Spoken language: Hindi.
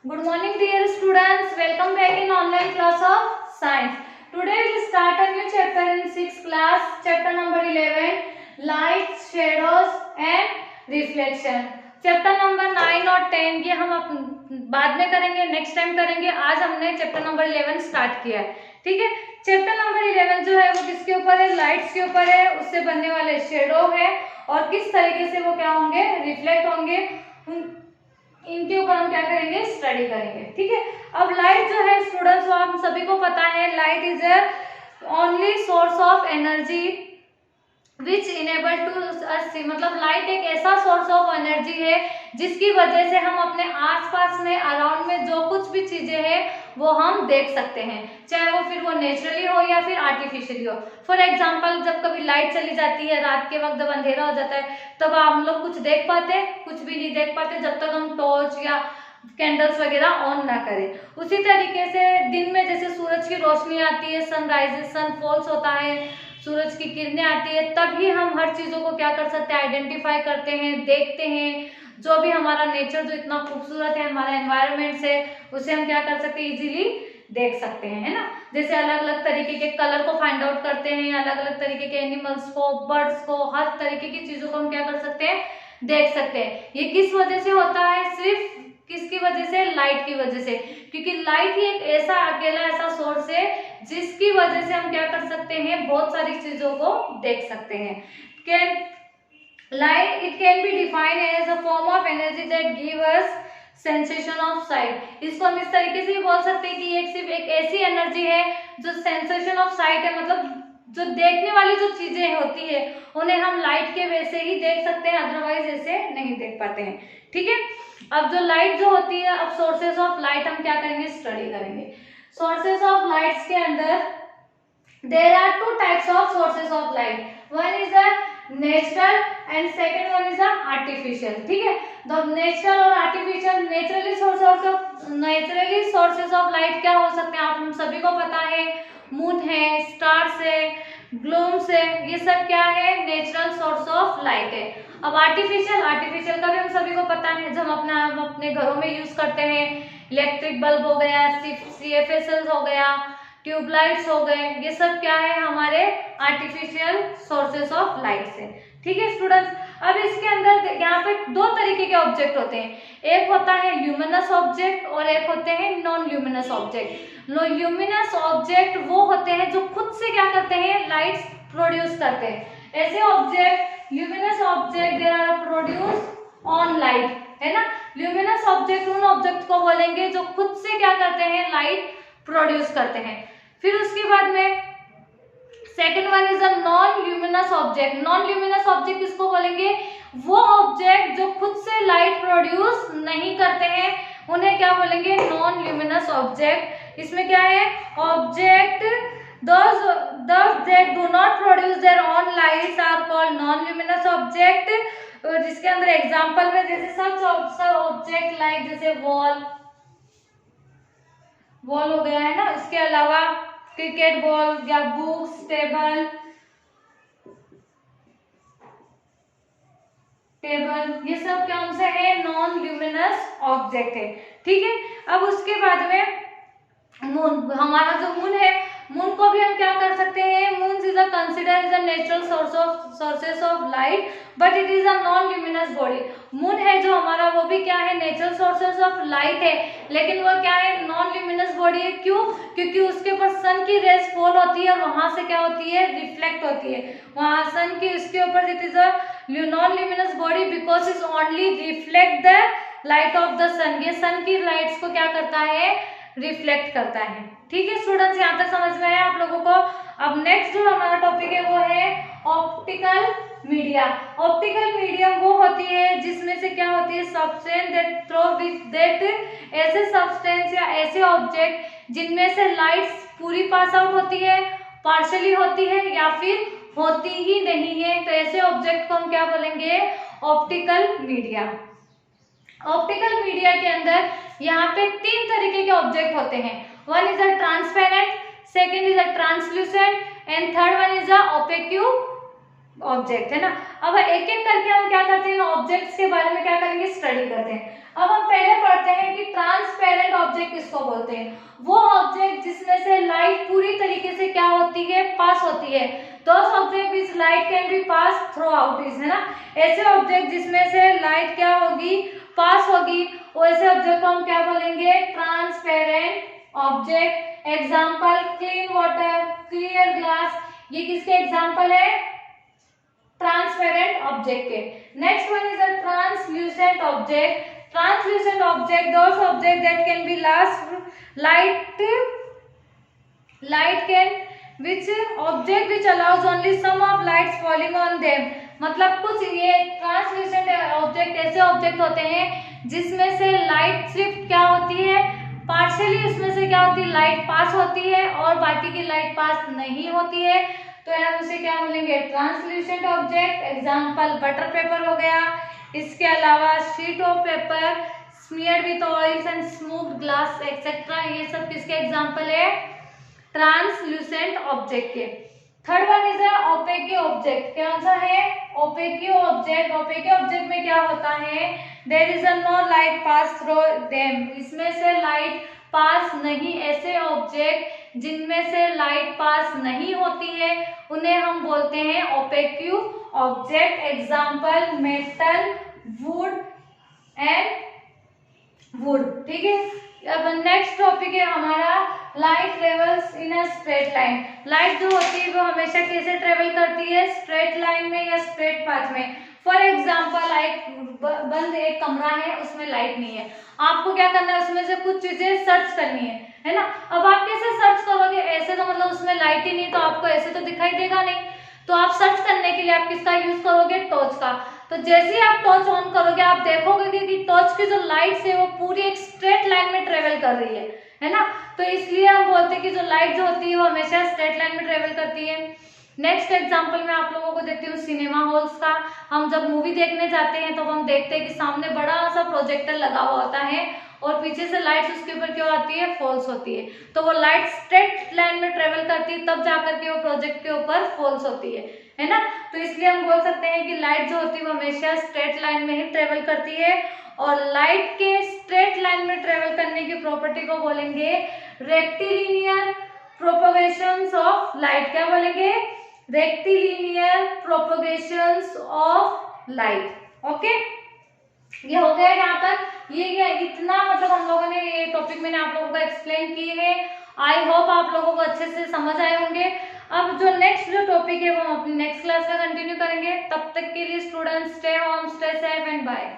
Good morning dear students, welcome back in online class of science. Today we will start a new chapter in 6th class, chapter number 11, light, shadows and reflection. Chapter number 9 और 10 ये हम बाद में करेंगे, नेक्स्ट टाइम करेंगे. आज हमने चैप्टर नंबर 11 स्टार्ट किया है. ठीक है, चैप्टर नंबर 11 जो है वो किसके ऊपर है? लाइट्स के ऊपर है. उससे बनने वाले शेडो है और किस तरीके से वो क्या होंगे, रिफ्लेक्ट होंगे, इनके ऊपर हम क्या करेंगे, स्टडी करेंगे. ठीक है, अब लाइट जो है स्टूडेंट्स, वो हम सभी को पता है, light is a only source of energy which enable to us see. मतलब लाइट एक ऐसा सोर्स ऑफ एनर्जी है जिसकी वजह से हम अपने आसपास में, अराउंड में जो कुछ भी चीजें हैं वो हम देख सकते हैं, चाहे वो फिर वो नेचुरली हो या फिर आर्टिफिशियली हो. फॉर एग्जाम्पल, जब कभी लाइट चली जाती है रात के वक्त, जब अंधेरा हो जाता है, तब हम लोग कुछ देख पाते, कुछ भी नहीं देख पाते जब तक हम टॉर्च या कैंडल्स वगैरह ऑन ना करें. उसी तरीके से दिन में जैसे सूरज की रोशनी आती है, सनराइज सनफॉल्स होता है, सूरज की किरणें आती है, तभी हम हर चीजों को क्या कर सकते हैं, आइडेंटिफाई करते हैं, देखते हैं. जो भी हमारा नेचर जो इतना खूबसूरत है, हमारा एनवायरनमेंट से, उसे हम क्या कर सकते हैं, इजीली देख सकते हैं, है ना. जैसे अलग अलग तरीके के कलर को फाइंड आउट करते हैं, अलग अलग तरीके के एनिमल्स को, बर्ड्स को, हर तरीके की चीजों को हम क्या कर सकते हैं, देख सकते हैं. ये किस वजह से होता है? सिर्फ किसकी वजह से? लाइट की वजह से. क्योंकि लाइट ही एक ऐसा अकेला ऐसा सोर्स है जिसकी वजह से हम क्या कर सकते हैं, बहुत सारी चीजों को देख सकते हैं. Light, it can be defined as a form of energy that give us sensation of sight. इसको हम इस तरीके से भी बोल सकते हैं कि एक सिर्फ एक ऐसी एनर्जी है जो सेंसेशन ऑफ साइट है, मतलब जो देखने वाली जो चीजें होती है उन्हें हम लाइट के वैसे ही देख सकते हैं, अदरवाइज ऐसे नहीं देख पाते हैं. ठीक है, अब जो लाइट जो होती है, अब सोर्सेज ऑफ लाइट हम क्या करेंगे, स्टडी करेंगे. सोर्सेज ऑफ लाइट्स के अंदर there are two types of sources of light. One is a natural and second one is a artificial. ठीक है, तो नेचुरल और artificial. Naturally sources of light क्या हो सकते हैं, आप हम सभी को पता है, मून है, स्टार्स है, ग्लोम्स है, ये सब क्या है, नेचुरल सोर्स ऑफ लाइट है. अब आर्टिफिशियल का भी हम सभी को पता है, जो हम अपने घरों में यूज करते हैं, इलेक्ट्रिक बल्ब हो गया, CFSL हो गया, ट्यूबलाइट्स हो गए, ये सब क्या है, हमारे आर्टिफिशियल सोर्सेस ऑफ लाइट से. ठीक है स्टूडेंट्स, अब इसके अंदर यहाँ पे दो तरीके के ऑब्जेक्ट होते हैं. एक होता है ल्यूमिनस ऑब्जेक्ट और एक होते हैं non luminous object. Luminous object वो होते हैं जो खुद से क्या करते हैं, लाइट्स प्रोड्यूस करते हैं. ऐसे object, luminous object, they are produce on light, है ना. ल्यूमिनस ऑब्जेक्ट उन ऑब्जेक्ट को बोलेंगे जो खुद से क्या करते हैं, लाइट प्रोड्यूस करते हैं. फिर उसके बाद में second one is a non luminous object. Non luminous object किसको बोलेंगे, वो ऑब्जेक्ट जो खुद से लाइट प्रोड्यूस नहीं करते हैं, उन्हें क्या बोलेंगे, नॉन ल्यूमिनस ऑब्जेक्ट. इसमें क्या है, object those that do not produce their own lights are called non luminous object. जिसके अंदर एग्जांपल में जैसे सब ऑब्जेक्ट लाइक जैसे वॉल हो गया, है ना. इसके अलावा क्रिकेट बॉल या बुक्स, टेबल, ये सब कौन से है, नॉन ल्यूमिनस ऑब्जेक्ट है. ठीक है, अब उसके बाद में मून, हमारा जो मून है, मून को भी हम क्या कर सकते हैं, moon is a consider is a natural sources of light but it is a non luminous body. Moon है जो हमारा, वो भी क्या है, नेचुरल सोर्सेस ऑफ लाइट है, लेकिन वो क्या है, नॉन ल्यूमिनस बॉडी है. क्यों? क्योंकि उसके ऊपर सन की रेज फॉल होती है और वहां से क्या होती है, रिफ्लेक्ट होती है. वहां सन की, उसके ऊपर it is a non luminous body because is only reflect the light of the sun. ये सन की लाइट्स को क्या करता है, रिफ्लेक्ट करता है. ठीक है स्टूडेंट्स, यहाँ तक समझ में आया आप लोगों को. अब नेक्स्ट जो हमारा टॉपिक है वो है ऑप्टिकल मीडिया. ऑप्टिकल मीडियम वो होती है जिसमें से क्या होती है, substance that through which that, ऐसे सब्सटेंस या ऐसे ऑब्जेक्ट जिनमें से लाइट्स पूरी पास आउट होती है, पार्शियली होती है या फिर होती ही नहीं है, तो ऐसे ऑब्जेक्ट को हम क्या बोलेंगे, ऑप्टिकल मीडिया. ऑप्टिकल मीडिया के अंदर यहाँ पे तीन तरीके के ऑब्जेक्ट होते हैं. One is a transparent, second is a translucent and third one is a opaque object, है ना. अब एक एक करके हम क्या करते हैं, ऑब्जेक्ट्स के बारे में क्या करेंगे, स्टडी करते हैं. अब हम पहले पढ़ते हैं कि ट्रांसपेरेंट ऑब्जेक्ट किसको बोलते हैं? वो ऑब्जेक्ट जिसमें से लाइट पूरी तरीके से क्या होती है, पास होती है। Those object which light can be pass through out is, है ना, ऐसे ऑब्जेक्ट जिसमें से लाइट क्या होगी, पास होगी, वैसे ऑब्जेक्ट को हम क्या बोलेंगे, transparent object. Example clean water, clear glass, ये किसके एग्जाम्पल है, ट्रांसपेरेंट ऑब्जेक्ट के। Next one is a translucent object. Translucent object, those object that can be light can which object which allows only some of lights falling on them। मतलब कुछ ये ट्रांसल्यूसेंट ऑब्जेक्ट ऐसे ऑब्जेक्ट होते हैं जिसमें से लाइट सिर्फ क्या होती है, पार्शियली उसमें से क्या होती है, लाइट पास होती है और बाकी की लाइट पास नहीं होती है, तो हम उसे क्या बोलेंगे, translucent object. Example butter paper हो गया, इसके अलावा sheet of paper, smeared with oils and smoked glass etcetera, ये सब किसके एग्जाम्पल है, ट्रांसल्यूसेंट ऑब्जेक्ट के। Third one is opaque object. कौन सा है, ओपेक ऑब्जेक्ट। ओपेक ऑब्जेक्ट में क्या होता है, there is no light pass through them, इसमें से लाइट पास नहीं, ऐसे ऑब्जेक्ट जिनमें से लाइट पास नहीं होती है उन्हें हम बोलते हैं opaque object. Example metal, would and would, ठीक है। अब नेक्स्ट टॉपिक है हमारा light travels in a straight line. Light जो होती है वो हमेशा कैसे ट्रेवल करती है, स्ट्रेट लाइन में या स्ट्रेट पाथ में। फॉर एग्जाम्पल एक बंद एक कमरा है, उसमें लाइट नहीं है, आपको क्या करना है, उसमें से कुछ चीजें सर्च करनी है ना। अब आप कैसे सर्च करोगे, ऐसे तो मतलब उसमें लाइट ही नहीं, तो आपको ऐसे तो दिखाई देगा नहीं, तो आप सर्च करने के लिए आप किसका यूज करोगे, टॉर्च का। तो जैसे ही आप टॉर्च ऑन करोगे आप देखोगे कि टॉर्च की जो लाइट है वो पूरी एक स्ट्रेट लाइन में ट्रेवल कर रही है ना। तो इसलिए हम बोलते हैं कि जो लाइट जो होती है वो हमेशा स्ट्रेट लाइन में ट्रेवल करती है। नेक्स्ट एग्जांपल मैं आप लोगों को देती हूँ सिनेमा हॉल्स का। हम जब मूवी देखने जाते हैं तो हम देखते हैं कि सामने बड़ा सा प्रोजेक्टर लगा हुआ होता है और पीछे से लाइट उसके ऊपर क्यों आती है, फॉल्स होती है। तो वो लाइट स्ट्रेट लाइन में ट्रेवल करती है, तब जाकर के वो प्रोजेक्ट के ऊपर फॉल्स होती है ना। तो इसलिए हम बोल सकते हैं कि लाइट जो होती है वो हमेशा स्ट्रेट लाइन में ही ट्रेवल करती है। और लाइट के स्ट्रेट लाइन में ट्रेवल करने की प्रॉपर्टी को बोलेंगे रेक्टिलिनियर प्रोपगेशंस ऑफ लाइट। क्या बोलेंगे, रेक्टिलिनियर प्रोपगेशंस ऑफ लाइट। ओके, ये हो गया यहाँ तक। ये इतना मतलब हम लोगों ने ये टॉपिक मैंने आप लोगों को एक्सप्लेन की है। आई होप आप लोगों को अच्छे से समझ आए होंगे। अब जो नेक्स्ट जो टॉपिक है वो हम अपनी नेक्स्ट क्लास में कंटिन्यू करेंगे। तब तक के लिए students stay home, stay safe and bye.